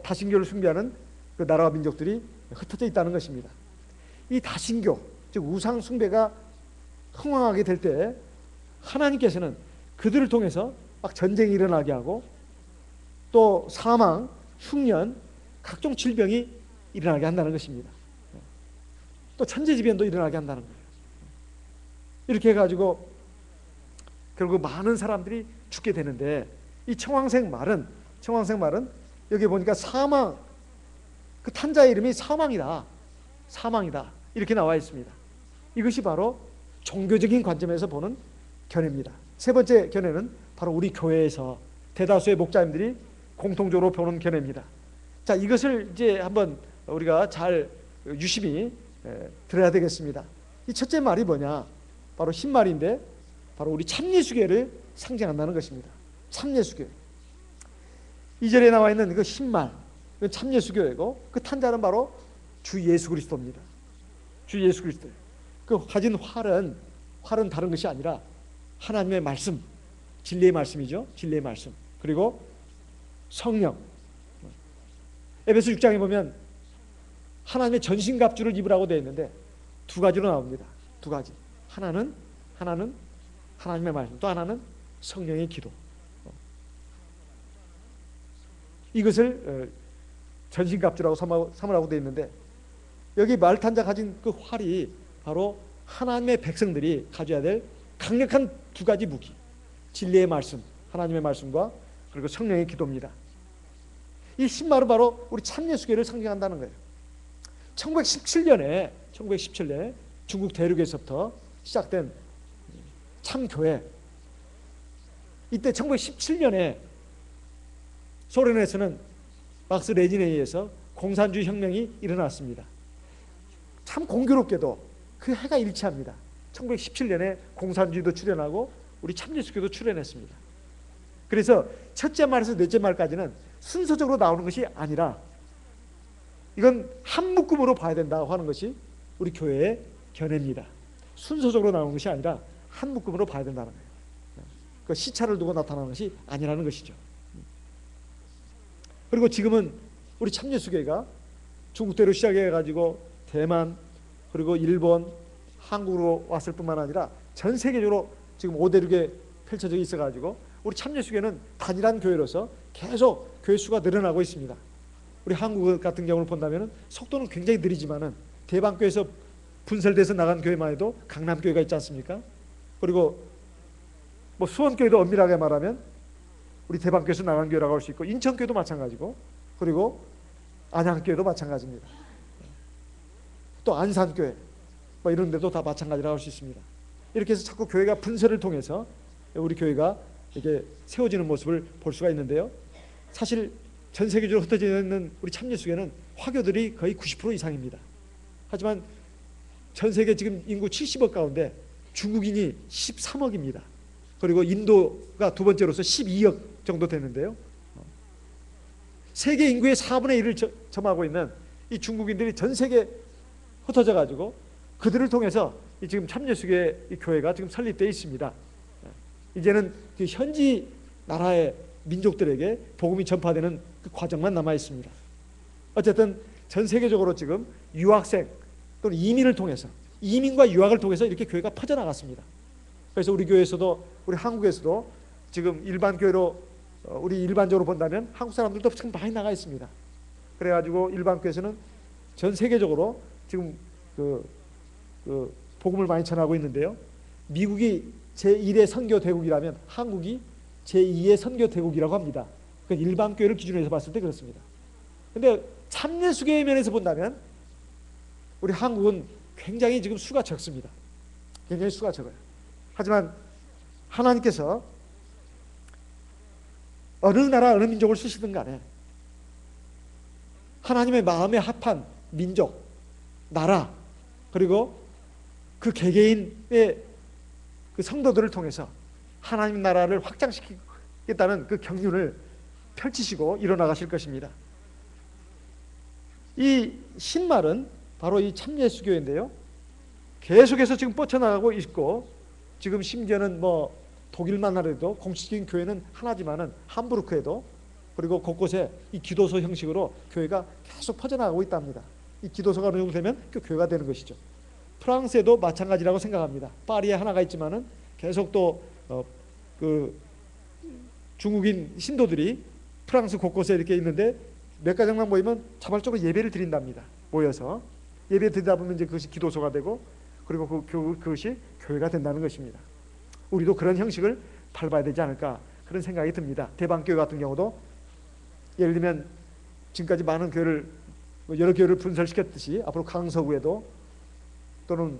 다신교를 숭배하는 그 나라와 민족들이 흩어져 있다는 것입니다. 이 다신교, 즉 우상 숭배가 흥왕하게 될 때 하나님께서는 그들을 통해서 막 전쟁이 일어나게 하고 또 사망, 흉년, 각종 질병이 일어나게 한다는 것입니다. 또 천재지변도 일어나게 한다는 거예요. 이렇게 해가지고 결국 많은 사람들이 죽게 되는데, 이 청황색 말은 여기 보니까 사망, 그 탄자의 이름이 사망이다 이렇게 나와 있습니다. 이것이 바로 종교적인 관점에서 보는 견해입니다. 세 번째 견해는 바로 우리 교회에서 대다수의 목자님들이 공통적으로 보는 견해입니다. 자, 이것을 이제 한번 우리가 잘 유심히 들어야 되겠습니다. 이 첫째 말이 뭐냐? 바로 흰말인데, 바로 우리 참예수교를 상징한다는 것입니다. 참예수교. 2절에 나와 있는 그 흰말, 그 참예수교이고, 그 탄자는 바로 주 예수 그리스도입니다. 주 예수 그리스도. 그 가진 활은 다른 것이 아니라 하나님의 말씀, 진리의 말씀이죠. 진리의 말씀. 그리고 성령. 에베소 6장에 보면 하나님의 전신갑주를 입으라고 되어 있는데 두 가지로 나옵니다. 두 가지. 하나는 하나님의 말씀, 또 하나는 성령의 기도. 이것을 전신갑주라고 삼으라고 되어 있는데, 여기 말탄자 가진 그 활이 바로 하나님의 백성들이 가져야 될 강력한 두 가지 무기, 진리의 말씀, 하나님의 말씀과 그리고 성령의 기도입니다. 이 신말은 바로 우리 참예수교를 상징한다는 거예요. 1917년에 중국 대륙에서부터 시작된 참교회. 이때 1917년에 소련에서는 막스 레닌에 의해서 공산주의 혁명이 일어났습니다. 참 공교롭게도 그 해가 일치합니다. 1917년에 공산주의도 출현하고 우리 참예수교도 출현했습니다. 그래서 첫째 말에서 넷째 말까지는 순서적으로 나오는 것이 아니라 이건 한 묶음으로 봐야 된다고 하는 것이 우리 교회의 견해입니다. 순서적으로 나오는 것이 아니라 한 묶음으로 봐야 된다는 거예요. 그 시차를 두고 나타나는 것이 아니라는 것이죠. 그리고 지금은 우리 참예수교회가 중국대로 시작해가지고 대만 그리고 일본, 한국으로 왔을 뿐만 아니라 전 세계적으로 지금 5대륙에 펼쳐져 있어가지고 우리 참예수교회는 단일한 교회로서 계속 교회 수가 늘어나고 있습니다. 우리 한국 같은 경우를 본다면 속도는 굉장히 느리지만은 대방교회에서 분설돼서 나간 교회만 해도 강남교회가 있지 않습니까? 그리고 뭐 수원교회도 엄밀하게 말하면 우리 대방교회에서 나간 교회라고 할 수 있고 인천교회도 마찬가지고 그리고 안양교회도 마찬가지입니다. 또 안산교회 뭐 이런 데도 다 마찬가지라고 할 수 있습니다. 이렇게 해서 자꾸 교회가 분설을 통해서 우리 교회가 이렇게 세워지는 모습을 볼 수가 있는데요. 사실 전 세계적으로 흩어져 있는 우리 참예수교회는 화교들이 거의 90% 이상입니다. 하지만 전 세계 지금 인구 70억 가운데 중국인이 13억입니다. 그리고 인도가 두 번째로서 12억 정도 되는데요. 세계 인구의 4분의 1을 점하고 있는 이 중국인들이 전 세계에 흩어져 가지고 그들을 통해서 지금 참예수교회 교회가 지금 설립되어 있습니다. 이제는 그 현지 나라의 민족들에게 복음이 전파되는 그 과정만 남아 있습니다. 어쨌든 전 세계적으로 지금 유학생 또는 이민을 통해서 이민과 유학을 통해서 이렇게 교회가 퍼져나갔습니다. 그래서 우리 교회에서도 우리 한국에서도 지금 일반 교회로 우리 일반적으로 본다면 한국 사람들도 지금 많이 나가 있습니다. 그래가지고 일반 교회에서는 전 세계적으로 지금 그 복음을 많이 전하고 있는데요. 미국이 제1의 선교 대국이라면 한국이 제2의 선교 대국이라고 합니다. 그 일반 교회를 기준으로 해서 봤을 때 그렇습니다. 근데 참예수교회 면에서 본다면 우리 한국은 굉장히 지금 수가 적습니다. 굉장히 수가 적어요. 하지만 하나님께서 어느 나라 어느 민족을 쓰시든 간에 하나님의 마음에 합한 민족, 나라 그리고 그 개개인의 그 성도들을 통해서 하나님 나라를 확장시키겠다는 그 경륜을 펼치시고 일어나가실 것입니다. 이 신말은 바로 이 참예수교회인데요. 계속해서 지금 뻗쳐나가고 있고 지금 심지어는 뭐 독일만 하더라도 공식적인 교회는 하나지만은 함부르크에도 그리고 곳곳에 이 기도소 형식으로 교회가 계속 퍼져나가고 있답니다. 이 기도소가 어느 정도 되면 그 교회가 되는 것이죠. 프랑스에도 마찬가지라고 생각합니다. 파리에 하나가 있지만은 계속 또 그 중국인 신도들이 프랑스 곳곳에 이렇게 있는데 몇 가정만 모이면 자발적으로 예배를 드린답니다. 모여서 예배 드리다 보면 이제 그것이 기도소가 되고 그리고 그것이 교회가 된다는 것입니다. 우리도 그런 형식을 밟아야 되지 않을까 그런 생각이 듭니다. 대방교회 같은 경우도 예를 들면 지금까지 많은 교회를 여러 교회를 분설시켰듯이 앞으로 강서구에도 또는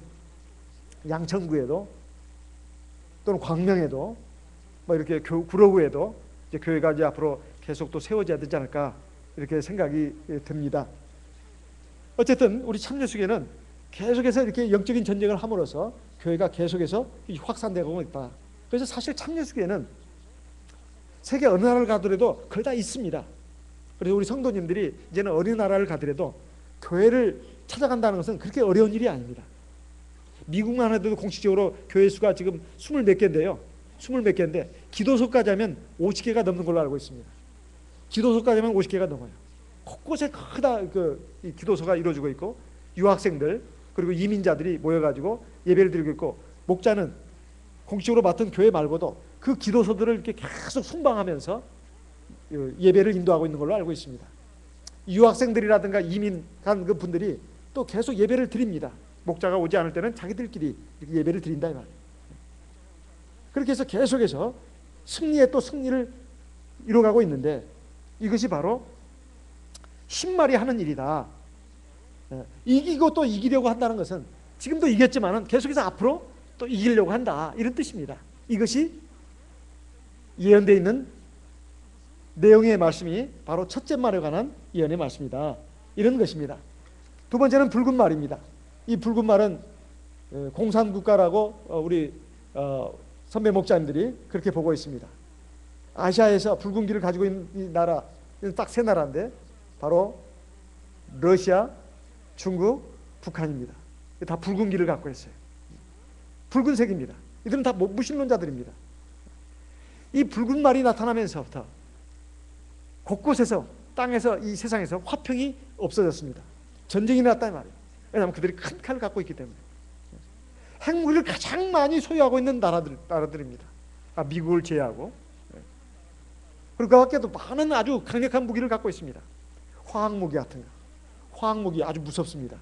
양천구에도 또는 광명에도 뭐 이렇게 구로구에도 이제 교회가 이제 앞으로 계속 또 세워져야 되지 않을까 이렇게 생각이 듭니다. 어쨌든 우리 참예수교회는 계속해서 이렇게 영적인 전쟁을 함으로써 교회가 계속해서 확산되고 있다. 그래서 사실 참예수교회는 세계 어느 나라를 가더라도 거의 다 있습니다. 그래서 우리 성도님들이 이제는 어느 나라를 가더라도 교회를 찾아간다는 것은 그렇게 어려운 일이 아닙니다. 미국만 해도 공식적으로 교회 수가 지금 20몇 개인데요. 20몇 개인데 기도소까지 하면 50개가 넘는 걸로 알고 있습니다. 기도소까지 하면 50개가 넘어요. 곳곳에 크다 이 기도소가 이루어지고 있고 유학생들 그리고 이민자들이 모여가지고 예배를 드리고 있고 목자는 공식적으로 맡은 교회 말고도 그 기도소들을 이렇게 계속 순방하면서 예배를 인도하고 있는 걸로 알고 있습니다. 유학생들이라든가 이민 간 그 분들이 또 계속 예배를 드립니다. 목자가 오지 않을 때는 자기들끼리 예배를 드린다 이 말이에요. 그렇게 해서 계속해서 승리에 또 승리를 이뤄가고 있는데 이것이 바로 신말이 하는 일이다. 이기고 또 이기려고 한다는 것은 지금도 이겼지만은 계속해서 앞으로 또 이기려고 한다, 이런 뜻입니다. 이것이 예언되어 있는 내용의 말씀이 바로 첫째 말에 관한 예언의 말씀이다, 이런 것입니다. 두 번째는 붉은 말입니다. 이 붉은 말은 공산국가라고 우리 선배 목자님들이 그렇게 보고 있습니다. 아시아에서 붉은 길을 가지고 있는 이 나라, 딱 세 나라인데 바로 러시아, 중국, 북한입니다. 다 붉은 길을 갖고 있어요. 붉은색입니다. 이들은 다 무신론자들입니다. 이 붉은 말이 나타나면서부터 곳곳에서, 땅에서, 이 세상에서 화평이 없어졌습니다. 전쟁이 났다는 말이에요. 왜냐하면 그들이 큰 칼을 갖고 있기 때문에. 핵무기를 가장 많이 소유하고 있는 나라들입니다. 미국을 제외하고. 그리고 그 밖에도 많은 아주 강력한 무기를 갖고 있습니다. 화학무기 같은 거. 화학무기 아주 무섭습니다.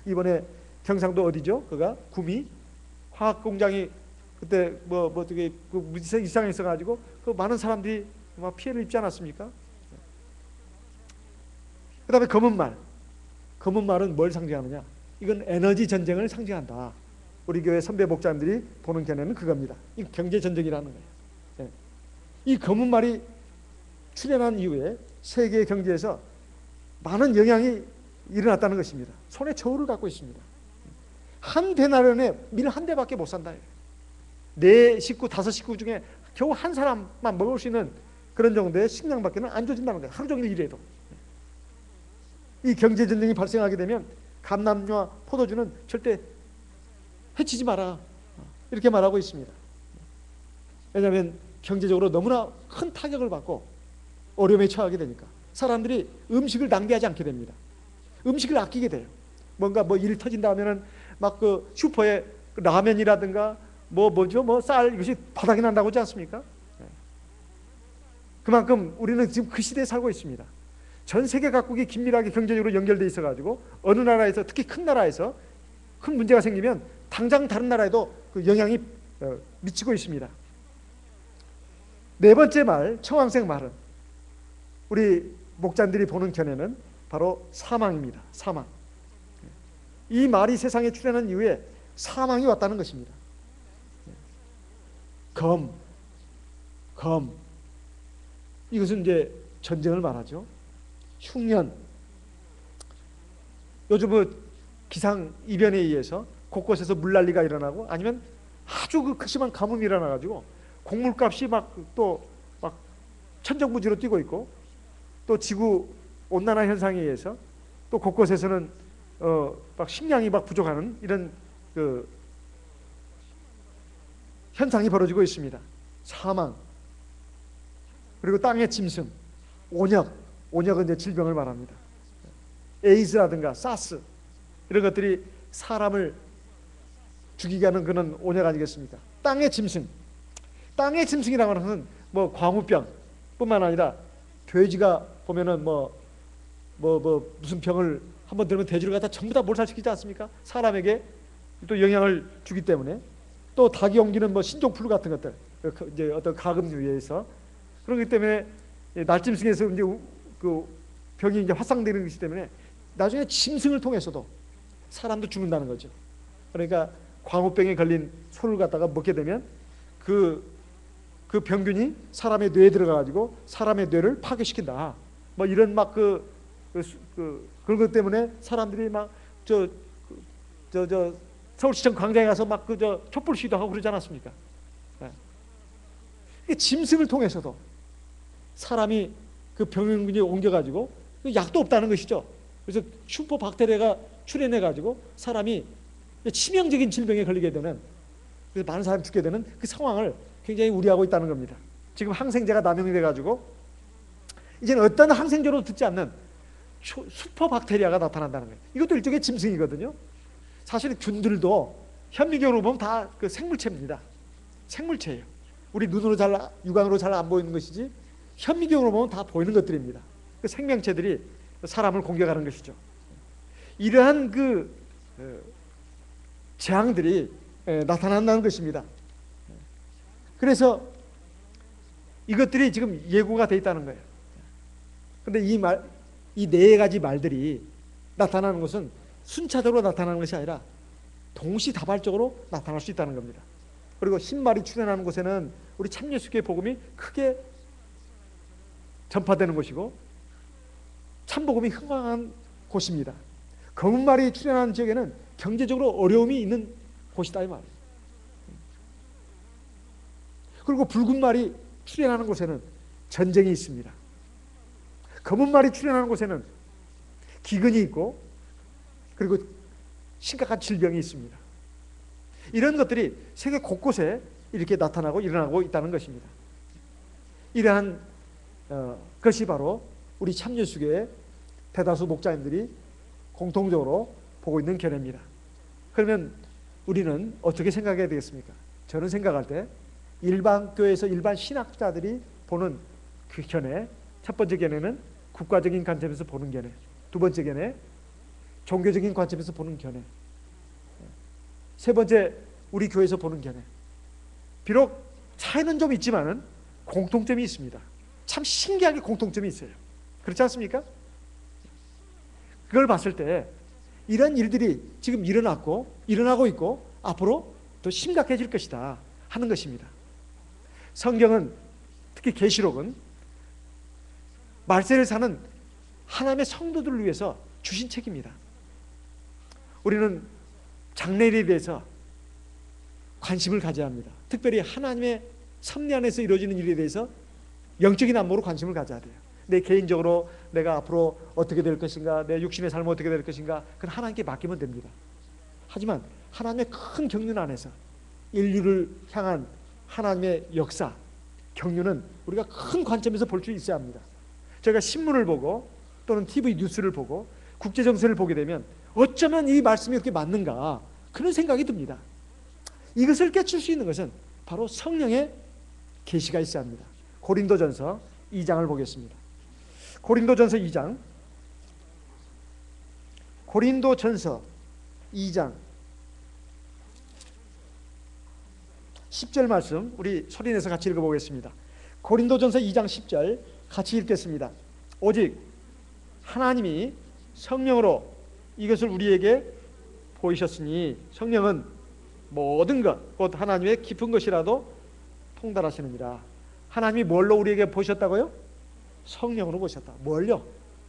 이번에 경상도 어디죠? 그가 구미 화학공장이 그때 어떻게 이상이 있어가지고 그 많은 사람들이 막 피해를 입지 않았습니까? 그 다음에 검은 말. 검은 말은 뭘 상징하느냐? 이건 에너지 전쟁을 상징한다. 우리 교회 선배 목자님들이 보는 견해는 그겁니다. 이 경제 전쟁이라는 거예요. 네. 이 검은 말이 출현한 이후에 세계 경제에서 많은 영향이 일어났다는 것입니다. 손에 저울을 갖고 있습니다. 한 대나련에 밀 한 대밖에 못 산다. 네 식구, 다섯 식구 중에 겨우 한 사람만 먹을 수 있는 그런 정도의 식량밖에 안 줘진다는 거예요. 하루 종일 일해도. 이 경제전쟁이 발생하게 되면 감남류와 포도주는 절대 해치지 마라, 이렇게 말하고 있습니다. 왜냐하면 경제적으로 너무나 큰 타격을 받고 어려움에 처하게 되니까 사람들이 음식을 낭비하지 않게 됩니다. 음식을 아끼게 돼요. 뭔가 일 터진다 하면은 막 그 슈퍼에 라면이라든가 쌀 이것이 바닥이 난다고 하지 않습니까? 그만큼 우리는 지금 그 시대에 살고 있습니다. 전 세계 각국이 긴밀하게 경제적으로 연결되어 있어가지고 어느 나라에서, 특히 큰 나라에서 큰 문제가 생기면 당장 다른 나라에도 그 영향이 미치고 있습니다. 네 번째 말, 청황색 말은 우리 목자들이 보는 견해는 바로 사망입니다. 사망. 이 말이 세상에 출현한 이후에 사망이 왔다는 것입니다. 검. 이것은 이제 전쟁을 말하죠. 흉년. 요즘 기상 이변에 의해서 곳곳에서 물난리가 일어나고 아니면 아주 그 극심한 가뭄이 일어나가지고 곡물값이 막 천정부지로 뛰고 있고, 또 지구 온난화 현상에 의해서 또 곳곳에서는 막 식량이 막 부족하는 이런 그 현상이 벌어지고 있습니다. 사망, 그리고 땅의 짐승, 온역은 이제 질병을 말합니다. 에이즈라든가 사스, 이런 것들이 사람을 죽이게 하는 그런 온역 아니겠습니까? 땅의 짐승. 땅의 짐승이라고 하는 것은 광우병 뿐만 아니라 돼지가 보면은 무슨 병을 한번 들면 돼지를 갖다 전부 다 몰살시키지 않습니까? 사람에게 또 영향을 주기 때문에. 또 닭이 옮기는 신종플루 같은 것들, 이제 어떤 가금류에 의해서, 그렇기 때문에 날짐승에서 이제 그 병이 이제 확산되는 것이기 때문에 나중에 짐승을 통해서도 사람도 죽는다는 거죠. 그러니까 광우병에 걸린 소를 갖다가 먹게 되면 그 병균이 사람의 뇌에 들어가가지고 사람의 뇌를 파괴시킨다. 이런 그런 것 때문에 사람들이 서울시청 광장에 가서 촛불 시위도 하고 그러지 않았습니까? 네. 짐승을 통해서도 사람이 그 병균이 옮겨가지고 약도 없다는 것이죠. 그래서 슈퍼박테리아가 출현해가지고 사람이 치명적인 질병에 걸리게 되는, 그래서 많은 사람이 죽게 되는 그 상황을 굉장히 우려하고 있다는 겁니다. 지금 항생제가 남용이 돼가지고 이제는 어떤 항생제로 듣지 않는 슈퍼박테리아가 나타난다는 거예요. 이것도 일종의 짐승이거든요. 사실 균들도 현미경으로 보면 다 그 생물체입니다. 생물체예요. 우리 눈으로 육안으로 잘 안 보이는 것이지 현미경으로 보면 다 보이는 것들입니다. 그 생명체들이 사람을 공격하는 것이죠. 이러한 그 재앙들이 나타난다는 것입니다. 그래서 이것들이 지금 예고가 되어 있다는 거예요. 그런데 이 네 가지 말들이 나타나는 것은 순차적으로 나타나는 것이 아니라 동시다발적으로 나타날 수 있다는 겁니다. 그리고 신말이 출현하는 곳에는 우리 참예수교의 복음이 크게 전파되는 곳이고 참복음이 흥황한 곳입니다. 검은 말이 출현하는 지역에는 경제적으로 어려움이 있는 곳이다 이 말이에요. 그리고 붉은 말이 출현하는 곳에는 전쟁이 있습니다. 검은 말이 출현하는 곳에는 기근이 있고 그리고 심각한 질병이 있습니다. 이런 것들이 세계 곳곳에 이렇게 나타나고 일어나고 있다는 것입니다. 이러한 것이 바로 우리 참예수교의 대다수 목자님들이 공통적으로 보고 있는 견해입니다. 그러면 우리는 어떻게 생각해야 되겠습니까? 저는 생각할 때 일반 교회에서 일반 신학자들이 보는 그 견해, 첫 번째 견해는 국가적인 관점에서 보는 견해, 두 번째 견해 종교적인 관점에서 보는 견해, 세 번째 우리 교회에서 보는 견해. 비록 차이는 좀 있지만은 공통점이 있습니다. 참 신기하게 공통점이 있어요. 그렇지 않습니까? 그걸 봤을 때 이런 일들이 지금 일어나고 있고 앞으로 더 심각해질 것이다 하는 것입니다. 성경은 특히 계시록은 말세를 사는 하나님의 성도들을 위해서 주신 책입니다. 우리는 장래일에 대해서 관심을 가져야 합니다. 특별히 하나님의 섭리 안에서 이루어지는 일에 대해서 영적인 안목으로 관심을 가져야 돼요. 내 개인적으로 내가 앞으로 어떻게 될 것인가, 내 육신의 삶은 어떻게 될 것인가, 그건 하나님께 맡기면 됩니다. 하지만 하나님의 큰 경륜 안에서 인류를 향한 하나님의 역사, 경륜은 우리가 큰 관점에서 볼 수 있어야 합니다. 저희가 신문을 보고 또는 TV 뉴스를 보고 국제정세를 보게 되면 어쩌면 이 말씀이 이렇게 맞는가 그런 생각이 듭니다. 이것을 깨칠 수 있는 것은 바로 성령의 계시가 있어야 합니다. 고린도전서 2장을 보겠습니다. 고린도전서 2장 10절 말씀 우리 소리내서 같이 읽어보겠습니다. 고린도전서 2장 10절 같이 읽겠습니다. 오직 하나님이 성령으로 이것을 우리에게 보이셨으니 성령은 모든 것 곧 하나님의 깊은 것이라도 통달하시느니라. 하나님이 뭘로 우리에게 보셨다고요? 성령으로 보셨다. 뭘요?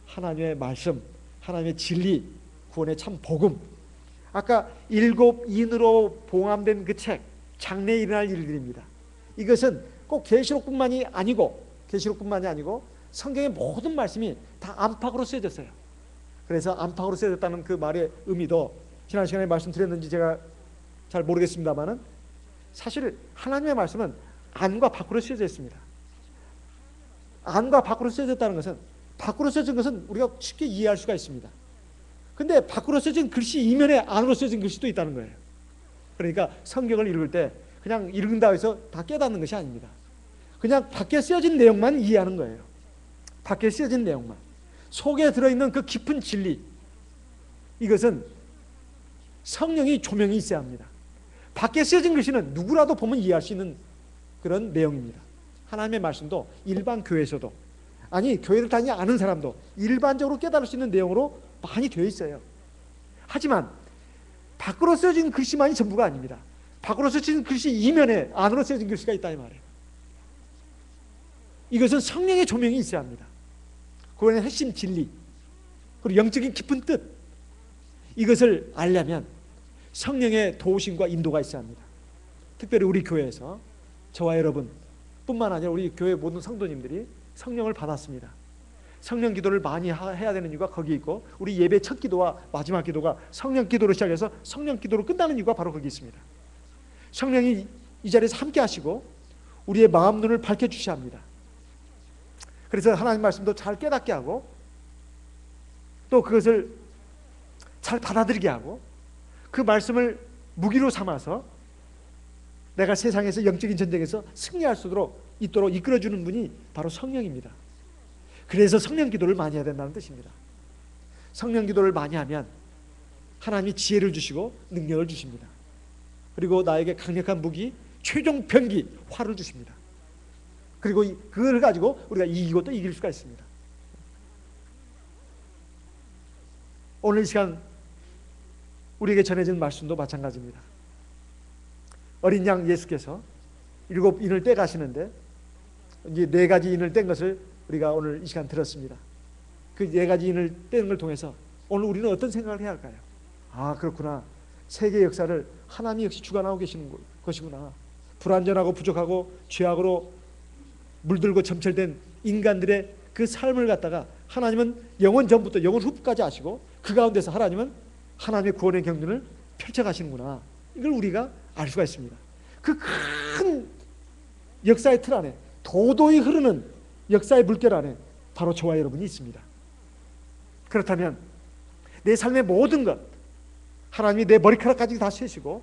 하나님의 말씀, 하나님의 진리, 구원의 참 복음. 아까 7인으로 봉함된 그 책, 장래에 일어날 일들입니다. 이것은 꼭 계시록뿐만이 아니고 성경의 모든 말씀이 다 안팎으로 쓰여졌어요. 그래서 안팎으로 쓰여졌다는 그 말의 의미도 지난 시간에 말씀드렸는지 제가 잘 모르겠습니다만은 사실 하나님의 말씀은 안과 밖으로 쓰여져 있습니다. 안과 밖으로 쓰여졌다는 것은 밖으로 쓰여진 것은 우리가 쉽게 이해할 수가 있습니다. 근데 밖으로 쓰여진 글씨 이면에 안으로 쓰여진 글씨도 있다는 거예요. 그러니까 성경을 읽을 때 그냥 읽는다고 해서 다 깨닫는 것이 아닙니다. 그냥 밖에 쓰여진 내용만 이해하는 거예요. 밖에 쓰여진 내용만. 속에 들어있는 그 깊은 진리, 이것은 성령이 조명이 있어야 합니다. 밖에 쓰여진 글씨는 누구라도 보면 이해할 수 있는 그런 내용입니다. 하나님의 말씀도 일반 교회에서도, 아니 교회를 다니지 않은 사람도 일반적으로 깨달을 수 있는 내용으로 많이 되어 있어요. 하지만 밖으로 쓰여진 글씨만이 전부가 아닙니다. 밖으로 쓰여진 글씨 이면에 안으로 쓰여진 글씨가 있다 이 말이에요. 이것은 성령의 조명이 있어야 합니다. 구원의 핵심 진리, 그리고 영적인 깊은 뜻, 이것을 알려면 성령의 도우심과 인도가 있어야 합니다. 특별히 우리 교회에서 저와 여러분 뿐만 아니라 우리 교회 모든 성도님들이 성령을 받았습니다. 성령 기도를 많이 해야 되는 이유가 거기 있고, 우리 예배 첫 기도와 마지막 기도가 성령 기도로 시작해서 성령 기도로 끝나는 이유가 바로 거기 있습니다. 성령이 이 자리에서 함께 하시고 우리의 마음 눈을 밝혀주셔야 합니다. 그래서 하나님 말씀도 잘 깨닫게 하고 또 그것을 잘 받아들이게 하고 그 말씀을 무기로 삼아서 내가 세상에서 영적인 전쟁에서 승리할 수 있도록 이끌어주는 분이 바로 성령입니다. 그래서 성령 기도를 많이 해야 된다는 뜻입니다. 성령 기도를 많이 하면 하나님이 지혜를 주시고 능력을 주십니다. 그리고 나에게 강력한 무기, 최종 병기, 활을 주십니다. 그리고 그걸 가지고 우리가 이기고 또 이길 수가 있습니다. 오늘 이 시간 우리에게 전해진 말씀도 마찬가지입니다. 어린 양 예수께서 7 인을 떼 가시는데 이제 4가지 인을 뗀 것을 우리가 오늘 이 시간 들었습니다. 그 4가지 인을 떼는 걸 통해서 오늘 우리는 어떤 생각을 해야 할까요? 아, 그렇구나. 세계 역사를 하나님이 역시 주관하고 계시는 것이구나. 불완전하고 부족하고 죄악으로 물들고 점철된 인간들의 그 삶을 갖다가 하나님은 영원 전부터 영원 후까지 아시고 그 가운데서 하나님은 하나님의 구원의 경륜을 펼쳐가시는구나. 이걸 우리가 알 수가 있습니다. 그 큰 역사의 틀 안에, 도도히 흐르는 역사의 물결 안에 바로 저와 여러분이 있습니다. 그렇다면 내 삶의 모든 것, 하나님이 내 머리카락까지 다 세시고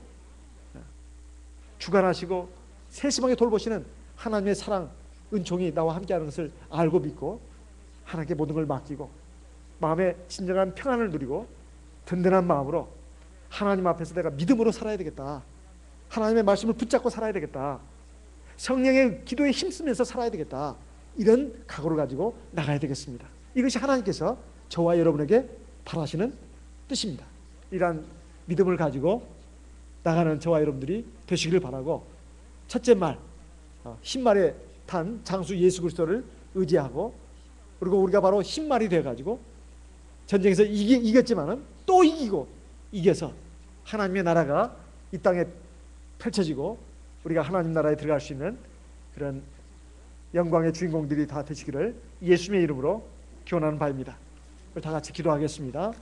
주관하시고 세심하게 돌보시는 하나님의 사랑, 은총이 나와 함께하는 것을 알고 믿고 하나님께 모든 걸 맡기고 마음에 진정한 평안을 누리고 든든한 마음으로 하나님 앞에서 내가 믿음으로 살아야 되겠다. 하나님의 말씀을 붙잡고 살아야 되겠다. 성령의 기도에 힘쓰면서 살아야 되겠다. 이런 각오를 가지고 나가야 되겠습니다. 이것이 하나님께서 저와 여러분에게 바라시는 뜻입니다. 이러한 믿음을 가지고 나가는 저와 여러분들이 되시기를 바라고, 첫째 말, 흰말에 탄 장수 예수 그리스도를 의지하고, 그리고 우리가 바로 흰말이 되어가지고 전쟁에서 이겼지만은 또 이겨서 하나님의 나라가 이 땅에 펼쳐지고 우리가 하나님 나라에 들어갈 수 있는 그런 영광의 주인공들이 다 되시기를 예수님의 이름으로 기원하는 바입니다. 다 같이 기도하겠습니다.